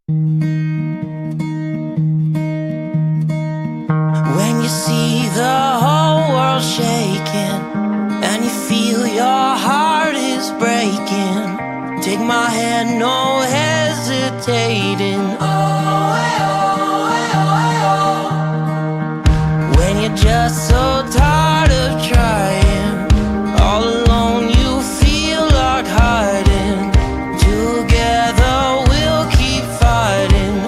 When you see the whole world shaking and you feel your heart is breaking, take my hand, no hesitating. Oh, oh, oh, oh. When you're just so tired of trying, all alone you feel like hiding. Together we'll keep fighting.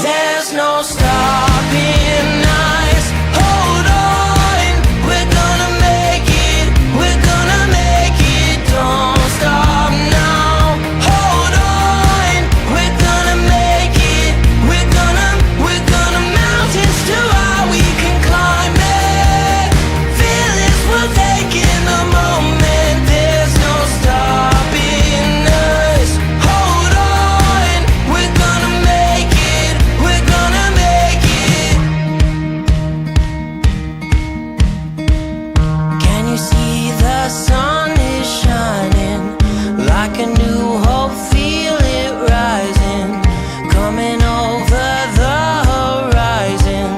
There's no stopping us. Hold on, we're gonna make it. We're gonna make it. Don't stop now. Hold on, we're gonna make it. We're gonna mountains too high we can climb it. Feel this, we're taking the moment. There's no stopping us. Hold on, we're gonna make it. We're gonna make it. Can you see the sun is shining like a new hope? Feel it rising, coming over the horizon.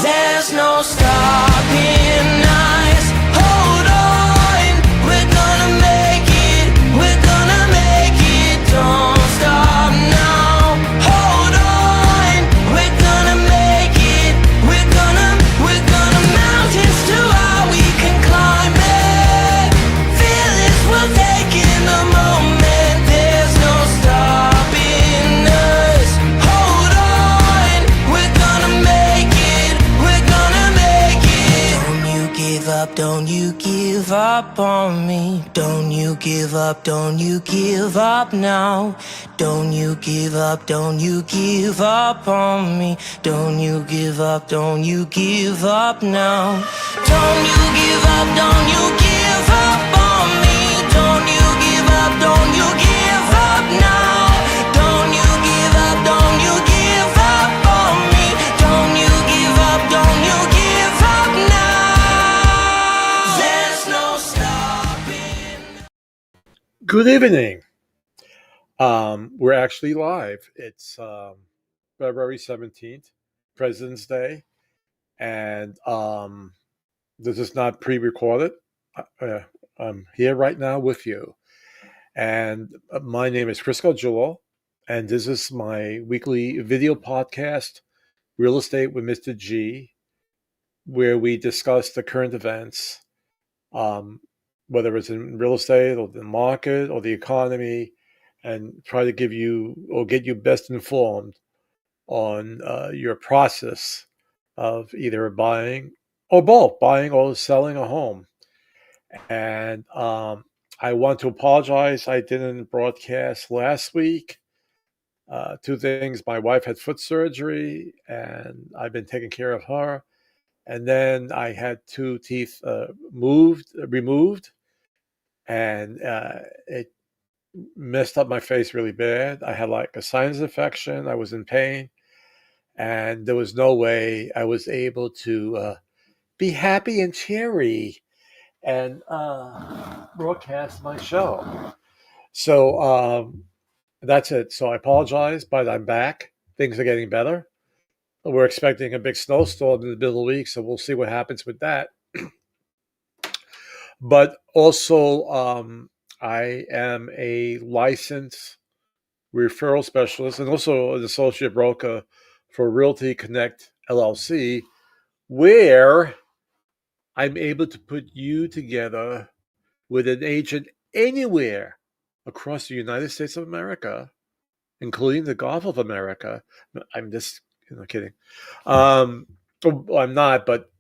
There's no stopping us. Hold on, we're gonna make it. We're gonna make it. Don't stop now. Hold on, we're gonna make it. We're gonna mountains too high we can climb it. Feel this, we're taking the moment. There's no stopping us. Hold on, we're gonna make it. We're gonna make it. Don't you give up, don't you give up on me. Don't you give up, don't you give up now. Don't you give up, don't you give up on me. Don't you give up, don't you give up now. Don't you give up, don't you give up on me. Don't you give up, don't you give up now. Don't you give up, don't you give up on me. Don't you give up, don't you give up now. There's no stopping. Good evening. We're actually live. It's February 17th, President's Day, and this is not pre-recorded. I'm here right now with you, and my name is Crisco Jewell, and this is my weekly video podcast, Real Estate with Mr. G, where we discuss the current events, um, whether it's in real estate or the market or the economy, and try to give you or get you best informed on your process of either buying or both, buying or selling a home. And I want to apologize. I didn't broadcast last week. Two things. My wife had foot surgery, and I've been taking care of her. And then I had two teeth removed, and it messed up my face really bad. I had like a sinus infection. I was in pain, and there was no way I was able to be happy and cheery and broadcast my show. So that's it. So I apologize, but I'm back. Things are getting better. We're expecting a big snowstorm in the middle of the week, so we'll see what happens with that. But also, I am a licensed referral specialist and also an associate broker for Realty Connect LLC, where I'm able to put you together with an agent anywhere across the United States of America, including the Gulf of America. I'm just kidding. I'm not, but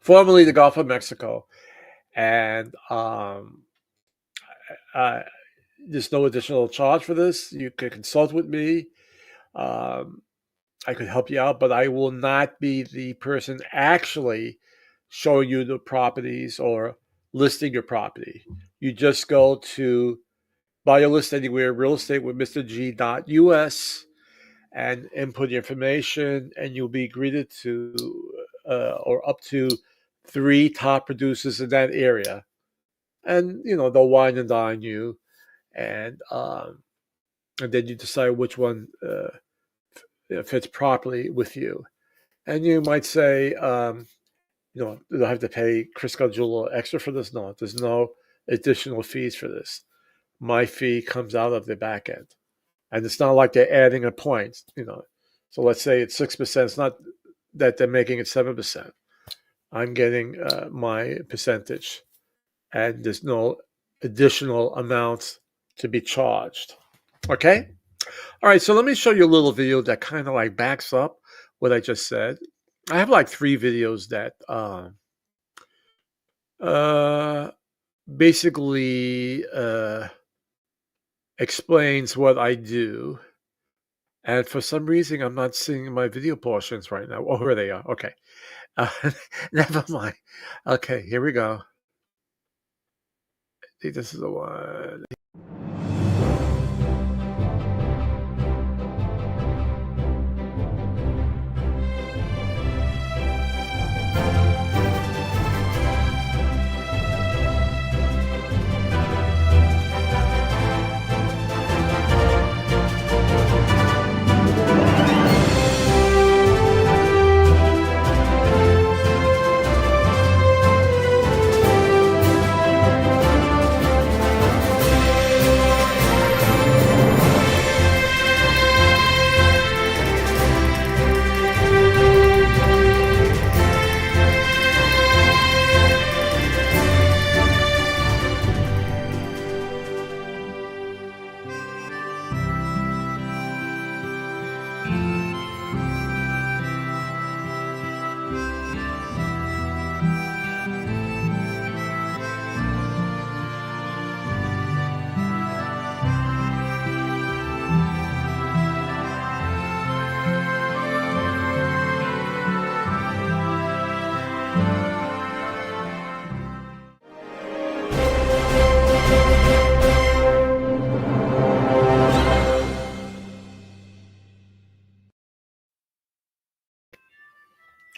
formerly the Gulf of Mexico. And there's no additional charge for this. You can consult with me. Um, I could help you out, but I will not be the person actually showing you the properties or listing your property. You just go to buy a list anywhere, real estate with Mr. G.us, and input your information, and you'll be greeted to or up to 3 top producers in that area and they'll wine and dine you, and then you decide which one fits properly with you. And you might say, do I have to pay Chris Jeweler extra for this? No, there's no additional fees for this. My fee comes out of the back end, and it's not like they're adding a point. So let's say it's 6%. It's not that they're making it 7%. I'm getting my percentage, and there's no additional amount to be charged. Okay. All right, so let me show you a little video that kind of like backs up what I just said. I have like 3 videos that uh, basically explains what I do. And for some reason, I'm not seeing my video portions right now. Oh, here they are. Okay. Uh, never mind. Okay, here we go. I think this is the one.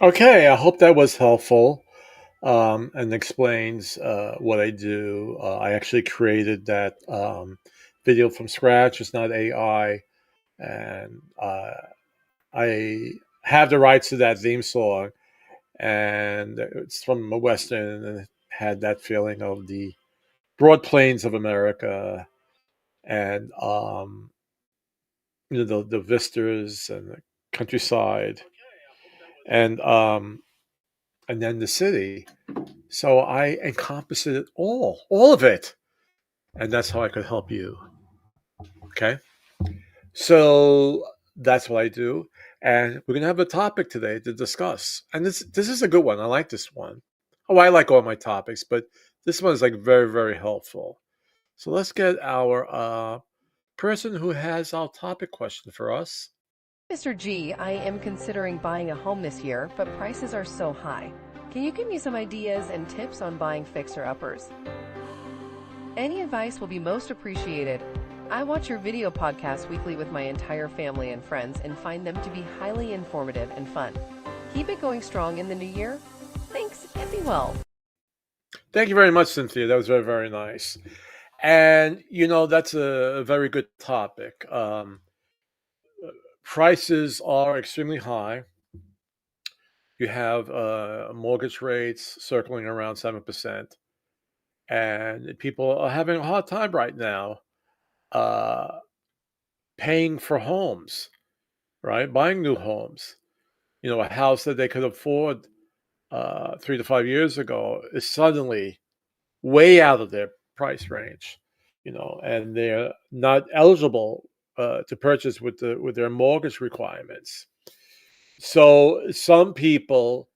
Okay, I hope that was helpful and explains what I do. I actually created that video from scratch. It's not AI, and I have the rights to that theme song, and it's from a western, and it had that feeling of the broad plains of America, and the vistas and the countryside, and then the city. So I encompass it all of it, and that's how I could help you. Okay, so that's what I do, and we're gonna have a topic today to discuss, and this is a good one. I like this one. Oh, I like all my topics, but this one is like very very helpful. So let's get our person who has our topic question for us. Mr. G, I am considering buying a home this year, but prices are so high. Can you give me some ideas and tips on buying fixer-uppers? Any advice will be most appreciated. I watch your video podcast weekly with my entire family and friends and find them to be highly informative and fun. Keep it going strong in the new year. Thanks, and be well. Thank you very much, Cynthia. That was very very nice, and that's a very good topic. Prices are extremely high. You have mortgage rates circling around 7%, and people are having a hard time right now uh, paying for homes, right? Buying new homes. A house that they could afford 3 to 5 years ago is suddenly way out of their price range, and they're not eligible to purchase with their mortgage requirements. So some people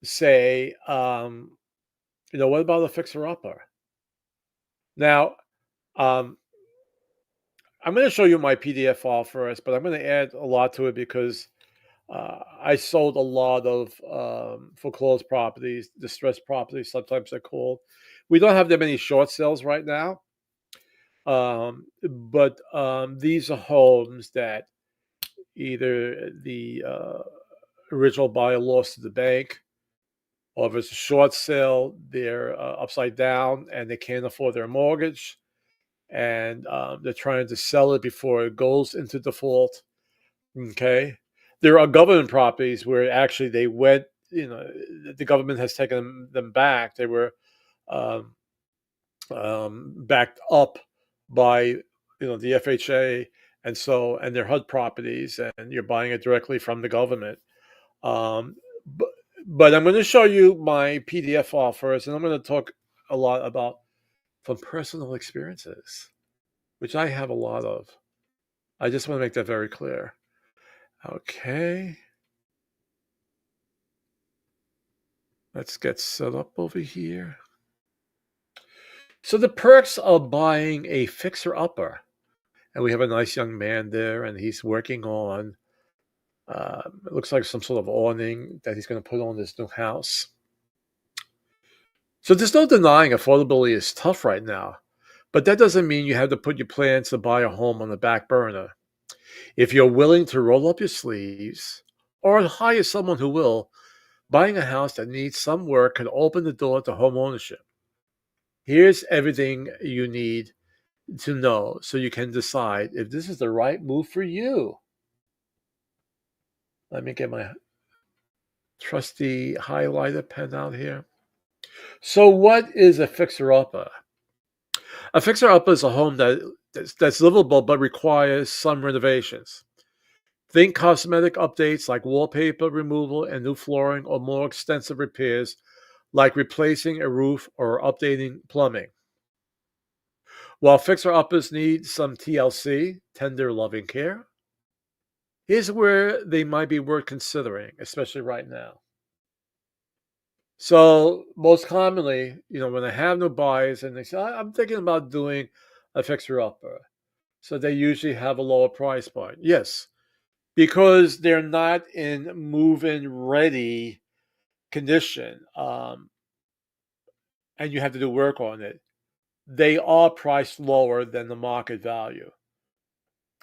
say, what about a fixer-upper? Now, um, I'm going to show you my PDF file first, but I'm going to add a lot to it because I sold a lot of foreclosed properties, distressed properties, sometimes they're called. We don't have that many short sales right now, but these are homes that either the original buyer lost to the bank, or if it's a short sale, they're upside down and they can't afford their mortgage, and they're trying to sell it before it goes into default. Okay, there are government properties where actually they went, the government has taken them back. They were um, backed up by the FHA, and their HUD properties, and you're buying it directly from the government. Um, but, but I'm going to show you my PDF file first, and I'm going to talk a lot about from personal experiences, which I have a lot of. I just want to make that very clear. Okay. Let's get set up over here. So the perks of buying a fixer-upper. And we have a nice young man there, and he's working on, it looks like some sort of awning that he's going to put on this new house. So there's no denying affordability is tough right now, but that doesn't mean you have to put your plans to buy a home on the back burner. If you're willing to roll up your sleeves or hire someone who will, buying a house that needs some work can open the door to home ownership. Here's everything you need to know so you can decide if this is the right move for you. Let me get my trusty highlighter pen out here. So what is a fixer-upper? A fixer-upper is a home that's livable but requires some renovations. Think cosmetic updates like wallpaper removal and new flooring, or more extensive repairs like replacing a roof or updating plumbing. While fixer-uppers need some TLC, tender loving care, here's where they might be worth considering, especially right now. So most commonly, when I have no buyers and they say, I'm thinking about doing a fixer-upper. So they usually have a lower price point. Yes, because they're not in move-in ready condition, and you have to do work on it. They are priced lower than the market value.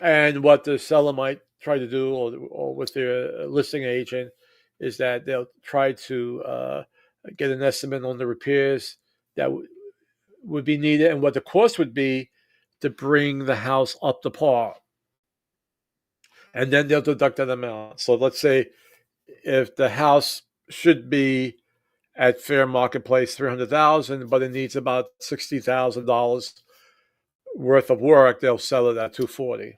And what the seller might try to do, or with their listing agent, is that they'll try to get an estimate on the repairs that would be needed and what the cost would be to bring the house up to par. And then they'll deduct that amount. So let's say if the house should be at fair marketplace $300,000, but it needs about $60,000 worth of work, they'll sell it at $240,000.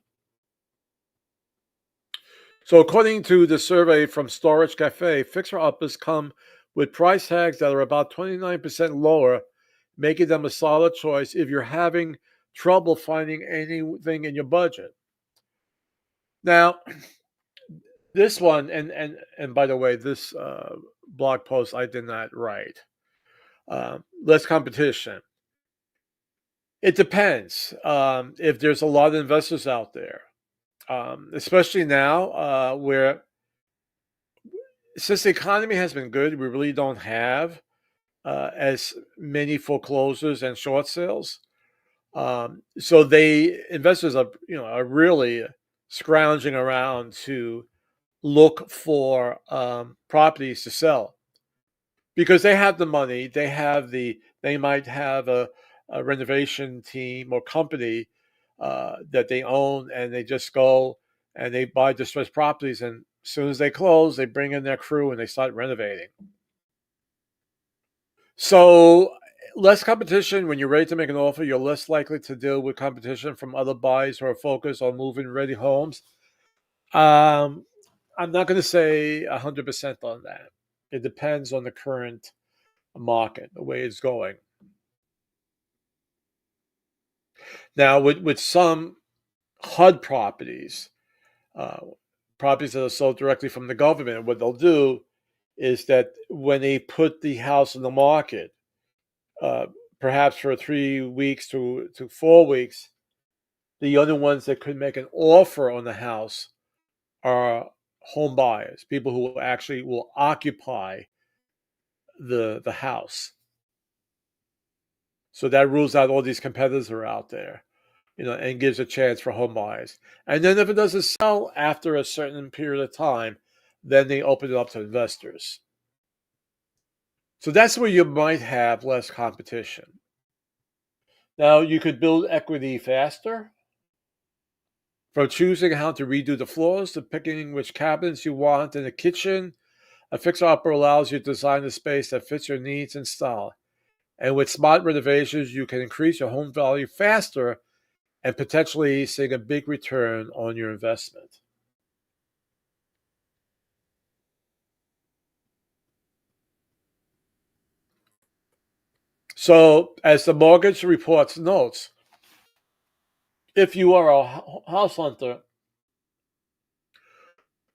So according to the survey from Storage Cafe, fixer-uppers come with price tags that are about 29% lower, making them a solid choice if you're having trouble finding anything in your budget. Now, this one, and by the way, this blog post I did not write. Less competition. It depends. If there's a lot of investors out there, especially now, where since the economy has been good, we really don't have as many foreclosures and short sales. So investors are really scrounging around to look for properties to sell because they have the money. They might have a renovation team or company that they own, and they just go and they buy distressed properties, and as soon as they close, they bring in their crew and they start renovating. So less competition. When you're ready to make an offer, you're less likely to deal with competition from other buyers who are focused on moving ready homes. I'm not going to say 100% on that. It depends on the current market, the way it's going. Now, with some HUD properties, properties that are sold directly from the government, what they'll do is that when they put the house on the market, uh, perhaps for 3 weeks to 4 weeks, the only ones that could make an offer on the house are home buyers, people who actually will occupy the house. So that rules out all these competitors that are out there, and gives a chance for home buyers. And then if it doesn't sell after a certain period of time, then they open it up to investors. So that's where you might have less competition. Now, you could build equity faster, from choosing how to redo the floors to picking which cabinets you want in the kitchen. A fixer-upper allows you to design a space that fits your needs and style. And with smart renovations, you can increase your home value faster and potentially seeing a big return on your investment. So, as the mortgage reports notes, if you are a house hunter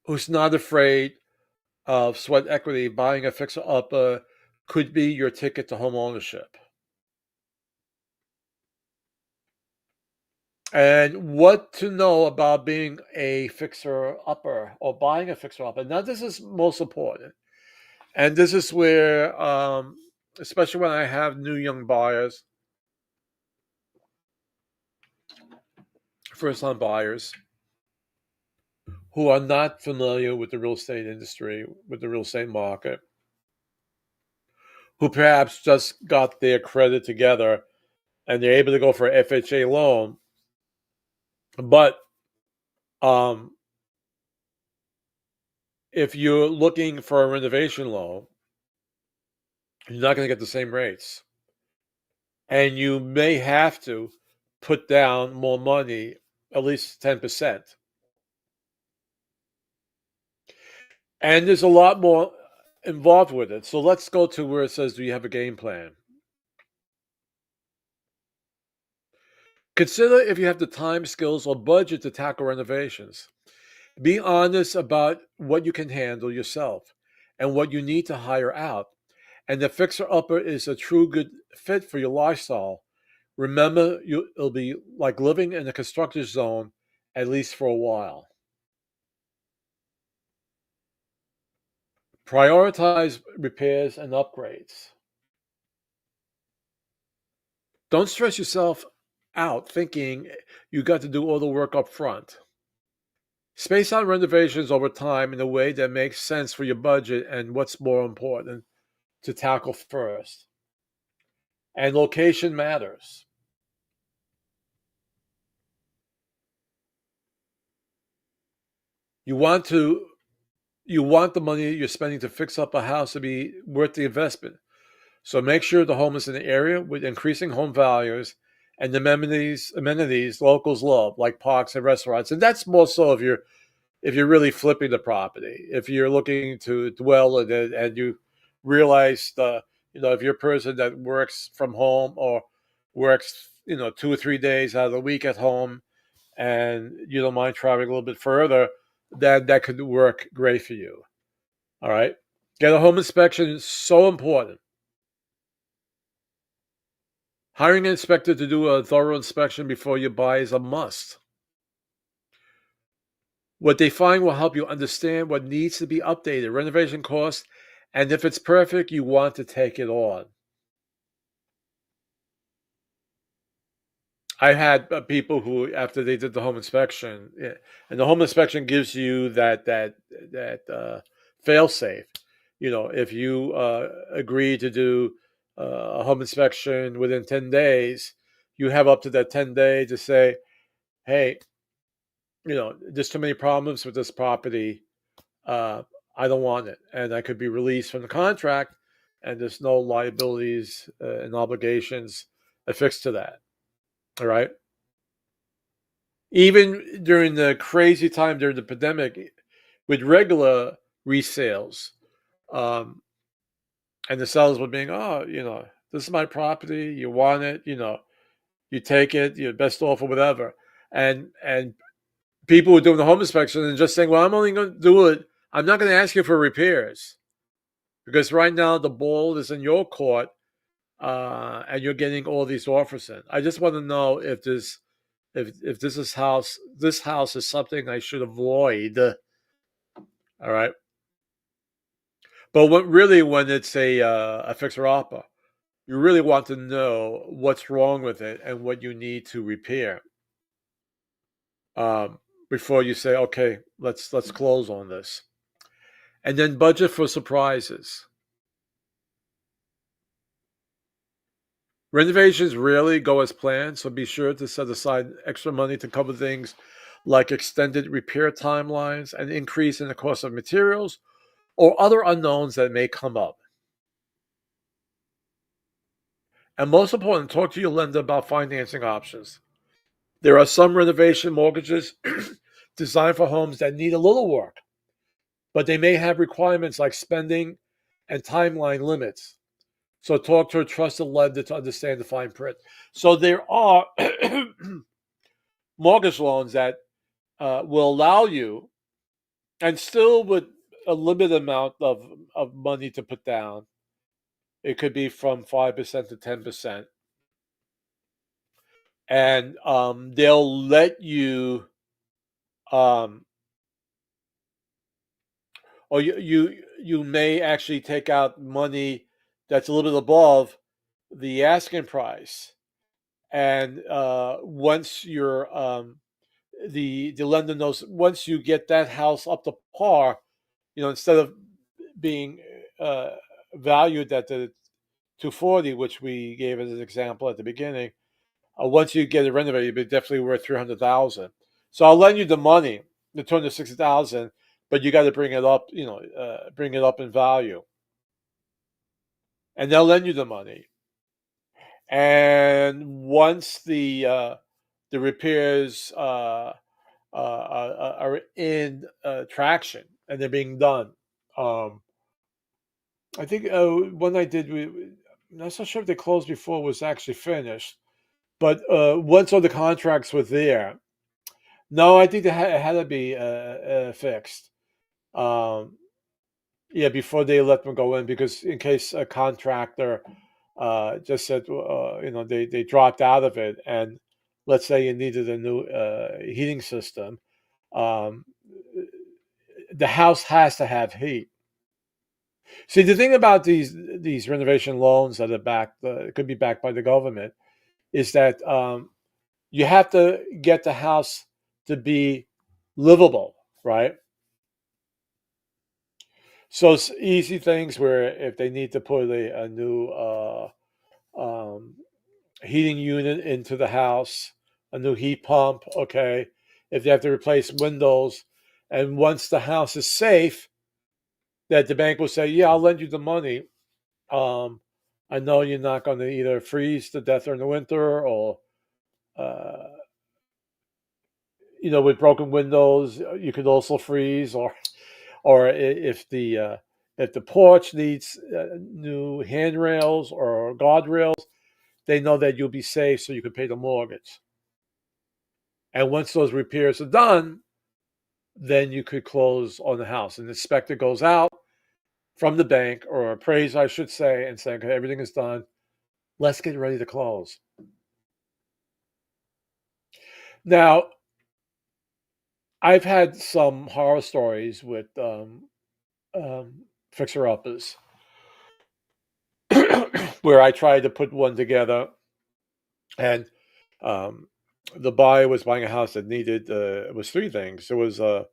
who's not afraid of sweat equity, buying a fixer-upper could be your ticket to home ownership. And what to know about being a fixer-upper or buying a fixer-upper. Now, this is most important. And this is where, especially when I have new young buyers, first-time buyers, who are not familiar with the real estate industry, with the real estate market, who perhaps just got their credit together and they're able to go for an FHA loan, but um, if you're looking for a renovation loan, you're not going to get the same rates. And you may have to put down more money, at least 10%. And there's a lot more involved with it. So let's go to where it says, do you have a game plan? Consider if you have the time, skills, or budget to tackle renovations. Be honest about what you can handle yourself and what you need to hire out. And the fixer-upper is a true good fit for your lifestyle. Remember, it'll be like living in a constructed zone, at least for a while. Prioritize repairs and upgrades. Don't stress yourself out thinking you got to do all the work up front. Space out renovations over time in a way that makes sense for your budget and what's more important to tackle first. And location matters. You want the money you're spending to fix up a house to be worth the investment. So make sure the home is in an area with increasing home values and the amenities locals love, like parks and restaurants. And that's more so if you're really flipping the property. If you're looking to dwell in it and you realize if you're a person that works from home or works 2 or 3 days out of the week at home and you don't mind traveling a little bit further, then that could work great for you. All right. Get a home inspection is so important. Hiring an inspector to do a thorough inspection before you buy is a must. What they find will help you understand what needs to be updated, renovation costs, and if it's perfect, you want to take it on. I had people who, after they did the home inspection, and the home inspection gives you that fail safe. If you agree to do a home inspection within 10 days, you have up to that 10 day to say, "Hey, there's too many problems with this property. Uh, I don't want it, and I could be released from the contract, and there's no liabilities and obligations affixed to that." All right. Even during the crazy time during the pandemic, with regular resales, um, and the sellers were being, "Oh, this is my property. You want it? You take it. Your best offer, whatever." And people were doing the home inspection and just saying, "Well, I'm only going to do it. I'm not going to ask you for repairs because right now the ball is in your court, and you're getting all these offers in. I just want to know if this house is something I should avoid." All right. But when it's a fixer-upper, you really want to know what's wrong with it and what you need to repair, um, before you say, "Okay, let's close on this." And then budget for surprises. Renovations rarely go as planned, so be sure to set aside extra money to cover things like extended repair timelines, an increase in the cost of materials, or other unknowns that may come up. And most important, talk to your lender about financing options. There are some renovation mortgages designed for homes that need a little work, but they may have requirements like spending and timeline limits. So talk to a trusted lender to understand the fine print. So there are mortgage loans that will allow you, and still with a limited amount of money to put down. It could be from 5% to 10%. And they'll let you, um, or you may actually take out money that's a little bit above the asking price. And once you're the lender knows, once you get that house up to par, instead of being uh, valued at the 240, which we gave as an example at the beginning, once you get it renovated, it'll be definitely worth 300,000. So I'll lend you the money, the 260,000, but you got to bring it up, bring it up in value, and they'll lend you the money. And once the repairs are in traction and they're being done. I think one I did, I'm not so sure if they closed before it was actually finished, but once all the contracts were there, no, I think it had to be fixed. Um, yeah, before they let them go in, because in case a contractor just said, they dropped out of it, and let's say you needed a new heating system, um, the house has to have heat. See, the thing about these renovation loans that are backed, could be backed by the government, is that you have to get the house to be livable, right? So it's easy things where if they need to put a new um, heating unit into the house, a new heat pump, okay, if they have to replace windows, and once the house is safe, that the bank will say, yeah, I'll lend you the money. Um, I know you're not going to either freeze to death in the winter, or, uh, with broken windows, you could also freeze, or if the porch needs new handrails or guardrails, they know that you'll be safe, so you can pay the mortgage. And once those repairs are done, then you could close on the house. And the inspector goes out from the bank, or appraiser, I should say, and saying, okay, everything is done. Let's get ready to close. Now, I've had some horror stories with fixer-uppers where I tried to put one together, and um, the buyer was buying a house that needed it was three things. It was the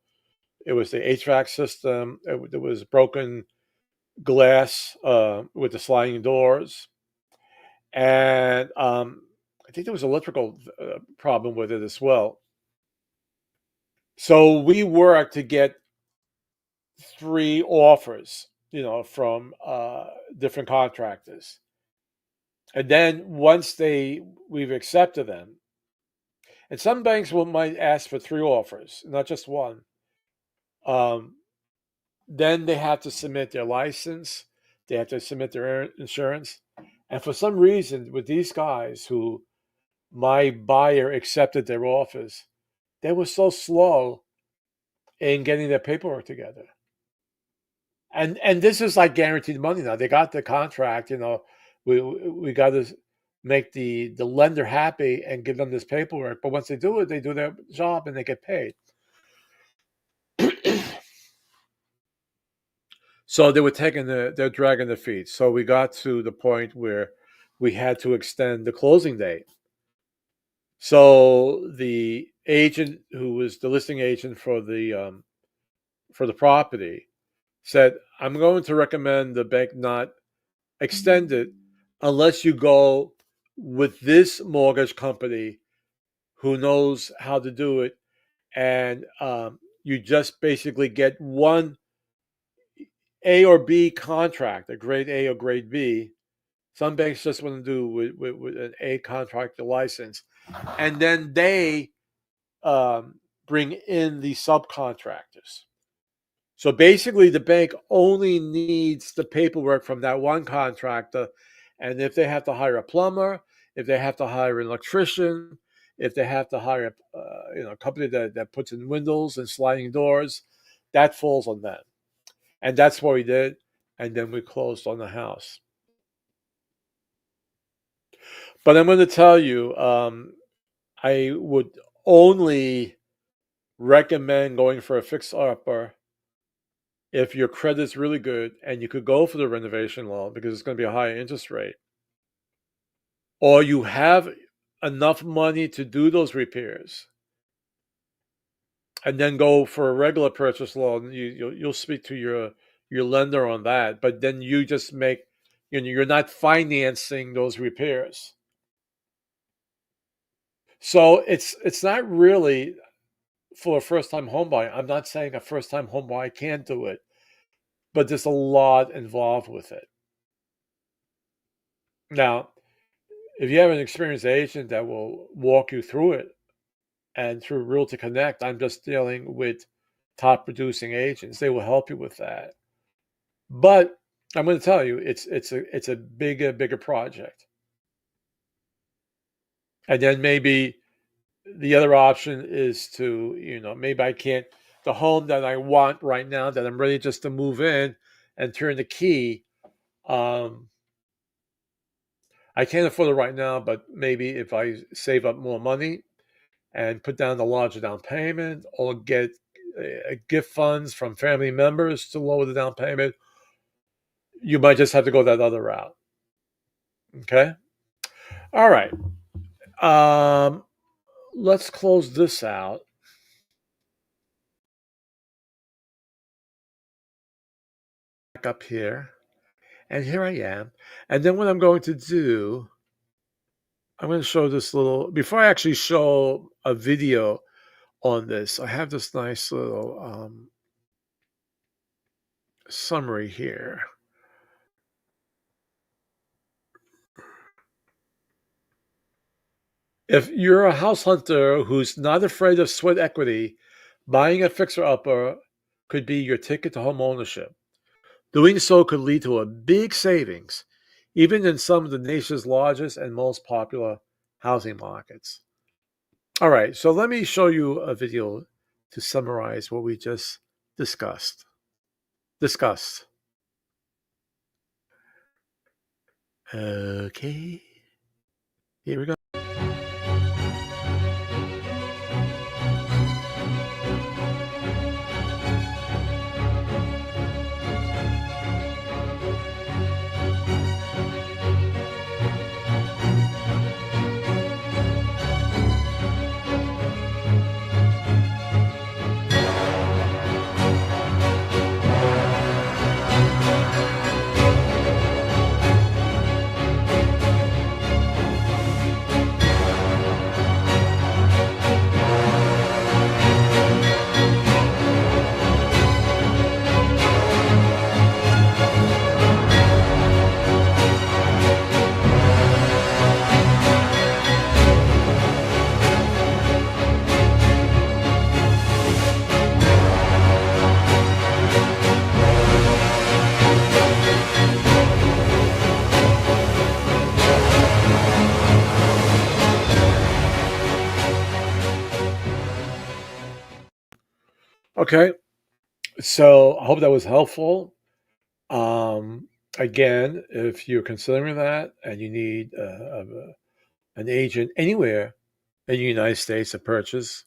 HVAC system. There was broken glass with the sliding doors, and I think there was an electrical problem with it as well. So we worked to get three offers, from different contractors, and then once we've accepted them, and some banks might ask for three offers, not just one. Um, then they have to submit their license, they have to submit their insurance, and for some reason, with these guys who my buyer accepted their offers, they were so slow in getting their paperwork together. And this is like guaranteed money now. They got the contract, we got to make the lender happy and give them this paperwork. But once they do it, they do their job and they get paid. So they were they're dragging their feet. So we got to the point where we had to extend the closing date. So the agent, who was the listing agent for the property, said, I'm going to recommend the bank not extend it unless you go with this mortgage company who knows how to do it, and you just basically get one A or B contract, a grade A or grade B. Some banks just want to do with an A contract license, and then they bring in the subcontractors. So basically, the bank only needs the paperwork from that one contractor. And if they have to hire a plumber, if they have to hire an electrician, if they have to hire a company that puts in windows and sliding doors, that falls on them. And that's what we did. And then we closed on the house. But I'm going to tell you, I would only recommend going for a fixer-upper if your credit's really good and you could go for the renovation loan because it's going to be a higher interest rate, or you have enough money to do those repairs, and then go for a regular purchase loan. You'll speak to your lender on that, but then you just make, you're not financing those repairs. So it's not really for a first time home buyer. I'm not saying a first time home buyer can't do it, but there's a lot involved with it. Now, if you have an experienced agent that will walk you through it, and through Realty Connect, I'm just dealing with top producing agents. They will help you with that. But I'm going to tell you, it's a bigger project. And then maybe the other option is to, maybe I can't, the home that I want right now, that I'm ready just to move in and turn the key. I can't afford it right now, but maybe if I save up more money and put down the larger down payment, or get gift funds from family members to lower the down payment, you might just have to go that other route. Okay? All right. Let's close this out. Back up here. And here I am. And then what I'm going to do, I'm going to show this little, before I actually show a video on this, I have this nice little summary here. If you're a house hunter who's not afraid of sweat equity, buying a fixer-upper could be your ticket to home ownership. Doing so could lead to a big savings, even in some of the nation's largest and most popular housing markets. All right, so let me show you a video to summarize what we just discussed. Okay, here we go. Okay, so I hope that was helpful. Again, if you're considering that and you need an agent anywhere in the United States to purchase,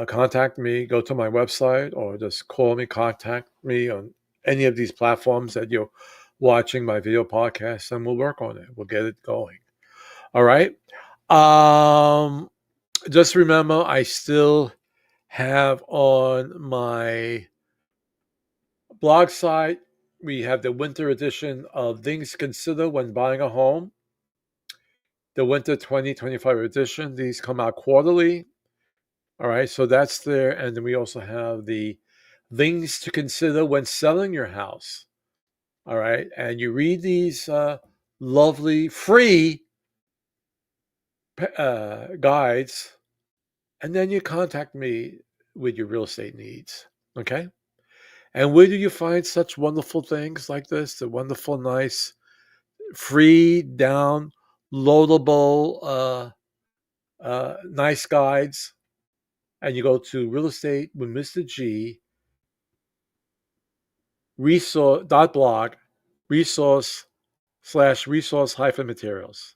contact me, go to my website, or just call me, contact me on any of these platforms that you're watching my video podcast, and we'll work on it. We'll get it going. All right. Just remember, I still have on my blog site, we have the winter edition of Things to Consider When Buying a Home. the winter 2025 edition. These come out quarterly. All right, so that's there. And then we also have the things to consider when selling your house. All right, and you read these lovely free guides, and then you contact me with your real estate needs. Okay, and where do you find such wonderful things like this? The wonderful, nice, free, downloadable, nice guides. And you go to real estate with Mr. G resource.blog resource slash resource hyphen materials.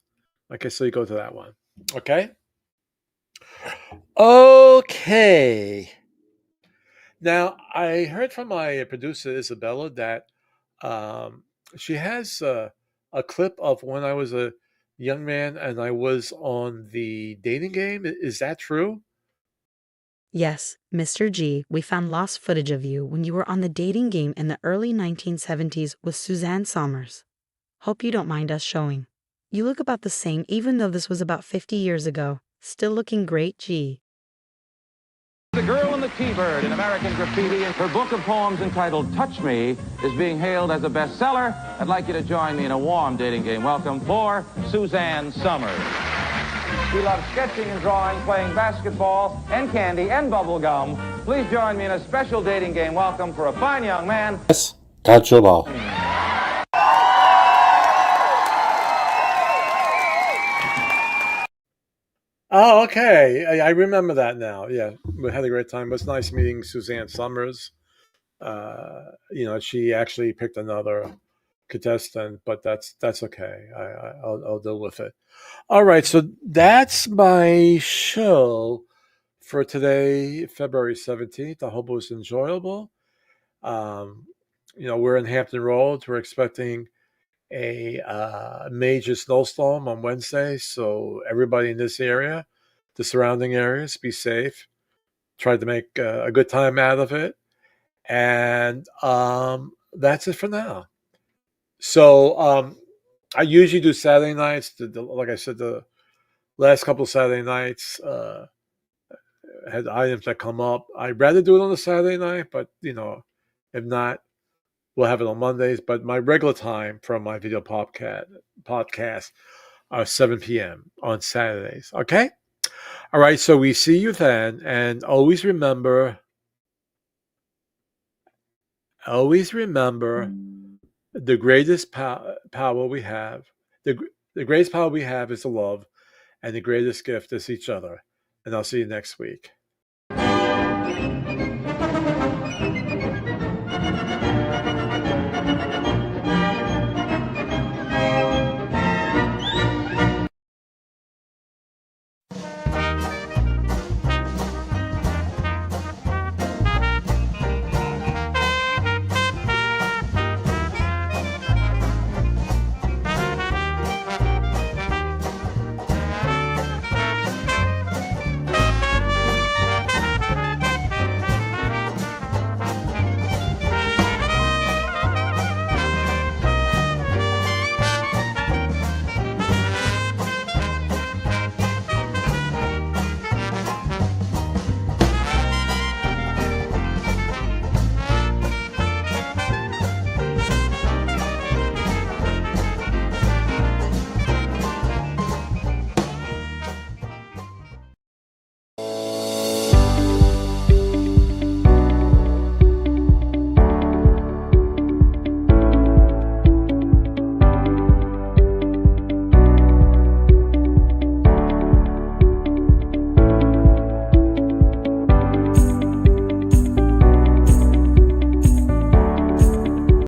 Okay, so you go to that one. Okay. Okay. Now I heard from my producer Isabella that um, she has a clip of when I was a young man and I was on the dating game. Is that true? Yes, Mr. G, we found lost footage of you when you were on the dating game in the early 1970s with Suzanne Somers. Hope you don't mind us showing. You look about the same even though this was about 50 years ago. Still looking great, G. The Girl and the T-Bird in American Graffiti, and her book of poems entitled Touch Me is being hailed as a bestseller. I'd like you to join me in a warm dating game. Welcome for Suzanne Somers. She loves sketching and drawing, playing basketball and candy and bubble gum. Please join me in a special dating game. Welcome for a fine young man. Yes. Cacholo. Oh, okay. I remember that now. Yeah, we had a great time. It was nice meeting Suzanne Summers. She actually picked another contestant, but that's okay. I'll deal with it. All right, so that's my show for today, February 17th. I hope it was enjoyable. We're in Hampton Roads. We're expecting a major snowstorm on Wednesday, so everybody in this area, the surrounding areas, be safe. Try to make a good time out of it, and that's it for now. So I usually do Saturday nights. Like I said, the last couple of Saturday nights had items that come up. I'd rather do it on a Saturday night, but if not, we'll have it on Mondays. But my regular time for my video podcast are 7 p.m. on Saturdays. Okay? All right, so we see you then. And always remember the greatest power we have. The greatest power we have is the love, and the greatest gift is each other. And I'll see you next week.